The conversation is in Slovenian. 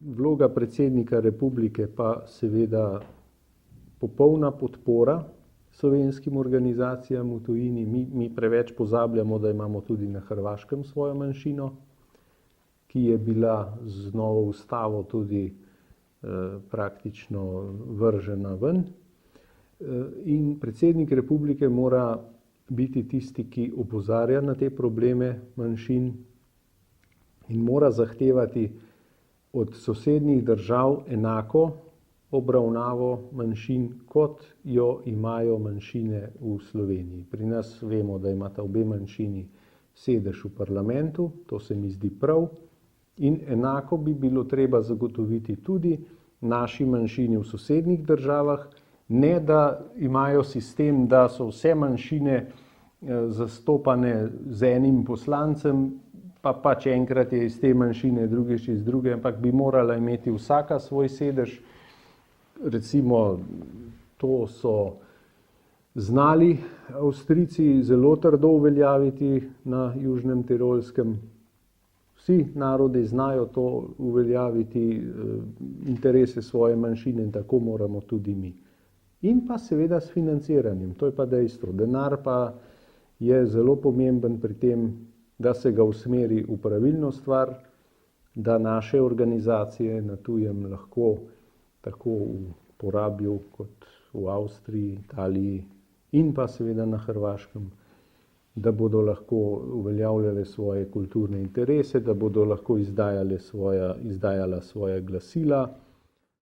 Vloga predsednika republike pa seveda popolna podpora slovenskim organizacijam v tujini. Mi preveč pozabljamo, da imamo tudi na Hrvaškem svojo manjšino, ki je bila z novo ustavo tudi praktično vržena ven. In predsednik republike mora biti tisti, ki opozarja na te probleme manjšin in mora zahtevati od sosednjih držav enako obravnavo manjšin, kot jo imajo manjšine v Sloveniji. Pri nas vemo, da imata obe manjšini sedež v parlamentu, to se mi zdi prav, in enako bi bilo treba zagotoviti tudi naši manjšini v sosednjih državah, ne da imajo sistem, da so vse manjšine zastopane z enim poslancem, pa pač enkrat je iz te manjšine, drugič iz druge, ampak bi morala imeti vsaka svoj sedež. Recimo, to so znali Avstrijci zelo trdo uveljaviti na Južnem Tirolskem. Vsi narodi znajo to uveljaviti, interese svoje manjšine, in tako moramo tudi mi. In pa seveda s financiranjem, to je pa dejstvo. Denar pa je zelo pomemben pri tem, da se ga usmeri v pravilno stvar, da naše organizacije na tujem lahko tako uporabijo kot v Avstriji, Italiji in pa seveda na Hrvaškem, da bodo lahko uveljavljale svoje kulturne interese, da bodo lahko izdajala svoja glasila,